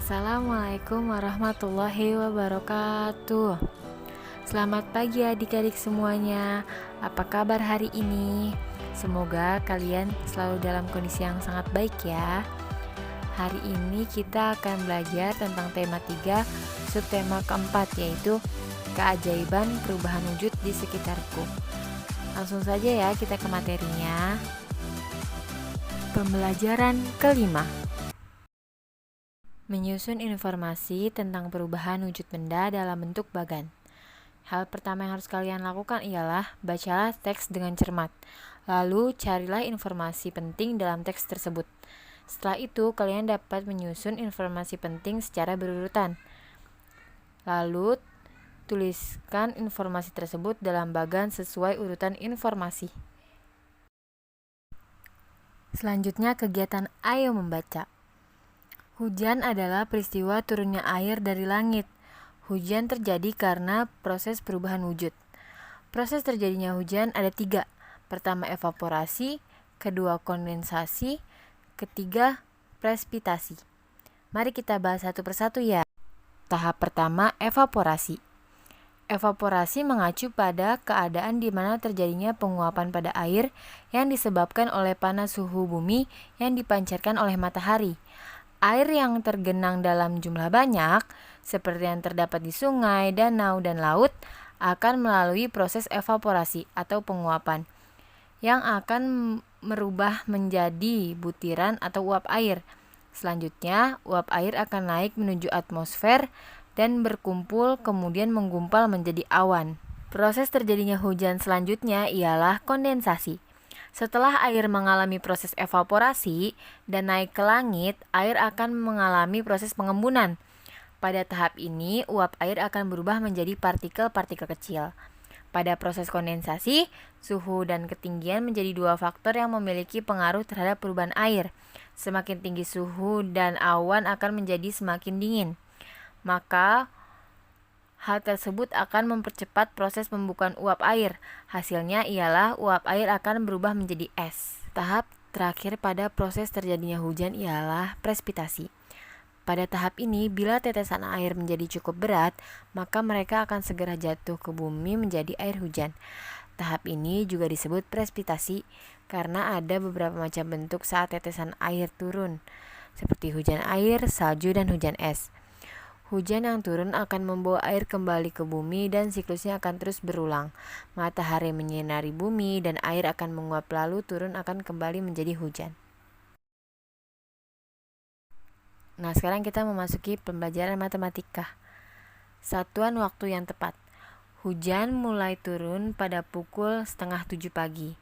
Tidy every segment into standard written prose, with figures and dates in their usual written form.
Assalamualaikum warahmatullahi wabarakatuh. Selamat pagi adik-adik semuanya. Apa kabar hari ini? Semoga kalian selalu dalam kondisi yang sangat baik ya. Hari ini kita akan belajar tentang tema 3, subtema keempat, yaitu keajaiban perubahan wujud di sekitarku. Langsung saja ya kita ke materinya. Pembelajaran kelima, menyusun informasi tentang perubahan wujud benda dalam bentuk bagan. Hal pertama yang harus kalian lakukan ialah bacalah teks dengan cermat. Lalu carilah informasi penting dalam teks tersebut. Setelah itu kalian dapat menyusun informasi penting secara berurutan. Lalu tuliskan informasi tersebut dalam bagan sesuai urutan informasi. Selanjutnya kegiatan ayo membaca. Hujan adalah peristiwa turunnya air dari langit. Hujan terjadi karena proses perubahan wujud. Proses terjadinya hujan ada 3. Pertama evaporasi, kedua kondensasi, ketiga presipitasi. Mari kita bahas satu persatu ya. Tahap pertama, evaporasi. Evaporasi mengacu pada keadaan di mana terjadinya penguapan pada air yang disebabkan oleh panas suhu bumi yang dipancarkan oleh matahari. Air yang tergenang dalam jumlah banyak, seperti yang terdapat di sungai, danau, dan laut, akan melalui proses evaporasi atau penguapan, yang akan merubah menjadi butiran atau uap air. Selanjutnya, uap air akan naik menuju atmosfer dan berkumpul kemudian menggumpal menjadi awan. Proses terjadinya hujan selanjutnya ialah kondensasi. Setelah air mengalami proses evaporasi dan naik ke langit, air akan mengalami proses pengembunan. Pada tahap ini, uap air akan berubah menjadi partikel-partikel kecil. Pada proses kondensasi, suhu dan ketinggian menjadi 2 faktor yang memiliki pengaruh terhadap perubahan air. Semakin tinggi suhu dan awan akan menjadi semakin dingin. Maka hal tersebut akan mempercepat proses pembukaan uap air. Hasilnya ialah uap air akan berubah menjadi es. Tahap terakhir pada proses terjadinya hujan ialah presipitasi. Pada tahap ini, bila tetesan air menjadi cukup berat, maka mereka akan segera jatuh ke bumi menjadi air hujan. Tahap ini juga disebut presipitasi karena ada beberapa macam bentuk saat tetesan air turun, seperti hujan air, salju, dan hujan es. Hujan yang turun akan membawa air kembali ke bumi dan siklusnya akan terus berulang. Matahari menyinari bumi dan air akan menguap lalu turun akan kembali menjadi hujan. Nah, sekarang kita memasuki pembelajaran matematika. Satuan waktu yang tepat. Hujan mulai turun pada pukul 6:30 pagi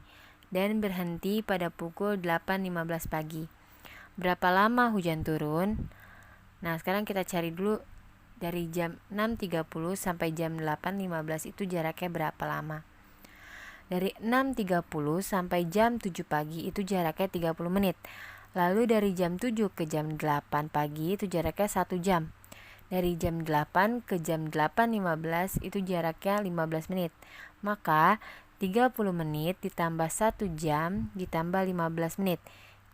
dan berhenti pada pukul 8:15 pagi. Berapa lama hujan turun? Nah, sekarang kita cari dulu. Dari jam 6.30 sampai jam 8.15 itu jaraknya berapa lama? Dari 6.30 sampai jam 7 pagi itu jaraknya 30 menit. Lalu dari jam 7 ke jam 8 pagi itu jaraknya 1 jam. Dari jam 8 ke jam 8.15 itu jaraknya 15 menit. Maka 30 menit ditambah 1 jam ditambah 15 menit.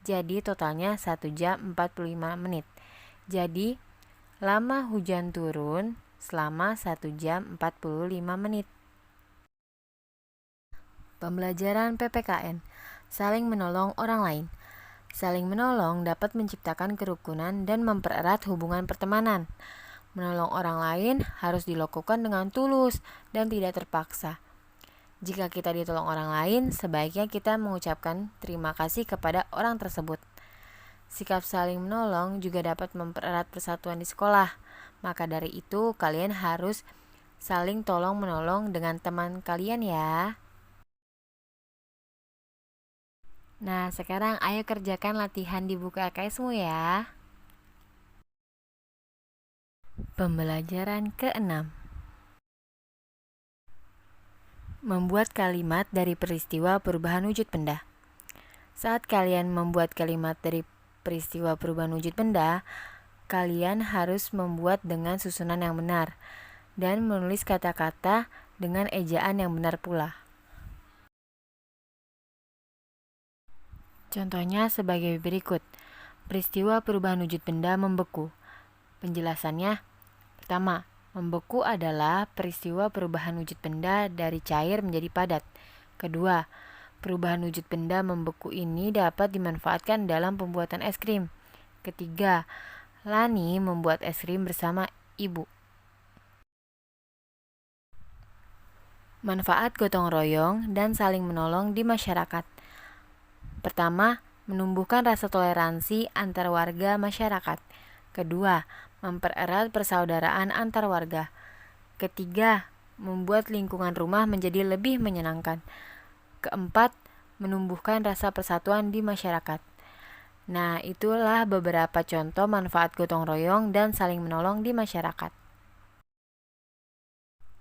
Jadi totalnya 1 jam 45 menit. Jadi lama hujan turun selama 1 jam 45 menit. Pembelajaran PPKN. Saling menolong orang lain. Saling menolong dapat menciptakan kerukunan dan mempererat hubungan pertemanan. Menolong orang lain harus dilakukan dengan tulus dan tidak terpaksa. Jika kita ditolong orang lain, sebaiknya kita mengucapkan terima kasih kepada orang tersebut. Sikap saling menolong juga dapat mempererat persatuan di sekolah. Maka dari itu, kalian harus saling tolong-menolong dengan teman kalian ya. Nah, sekarang ayo kerjakan latihan di buku LKSmu ya. Pembelajaran ke-6. Membuat kalimat dari peristiwa perubahan wujud benda. Saat kalian membuat kalimat dari peristiwa perubahan wujud benda, kalian harus membuat dengan susunan yang benar dan menulis kata-kata dengan ejaan yang benar pula. Contohnya sebagai berikut. Peristiwa perubahan wujud benda membeku. Penjelasannya, pertama, membeku adalah peristiwa perubahan wujud benda dari cair menjadi padat. Kedua, perubahan wujud benda membeku ini dapat dimanfaatkan dalam pembuatan es krim. Ketiga, Lani membuat es krim bersama ibu. Manfaat gotong royong dan saling menolong di masyarakat. Pertama, menumbuhkan rasa toleransi antar warga masyarakat. Kedua, mempererat persaudaraan antar warga. Ketiga, membuat lingkungan rumah menjadi lebih menyenangkan. Keempat, menumbuhkan rasa persatuan di masyarakat. Nah, itulah beberapa contoh manfaat gotong royong dan saling menolong di masyarakat.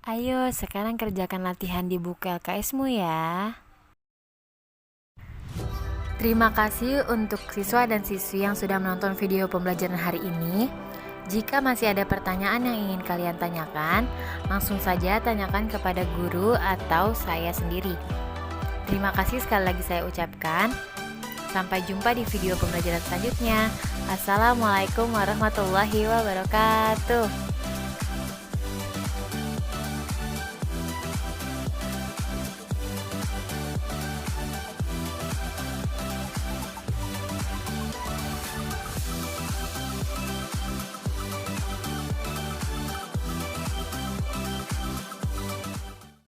Ayo, sekarang kerjakan latihan di buku LKS-mu ya. Terima kasih untuk siswa dan siswi yang sudah menonton video pembelajaran hari ini. Jika masih ada pertanyaan yang ingin kalian tanyakan, langsung saja tanyakan kepada guru atau saya sendiri. Terima kasih sekali lagi saya ucapkan. Sampai jumpa di video pembelajaran selanjutnya. Assalamualaikum warahmatullahi wabarakatuh.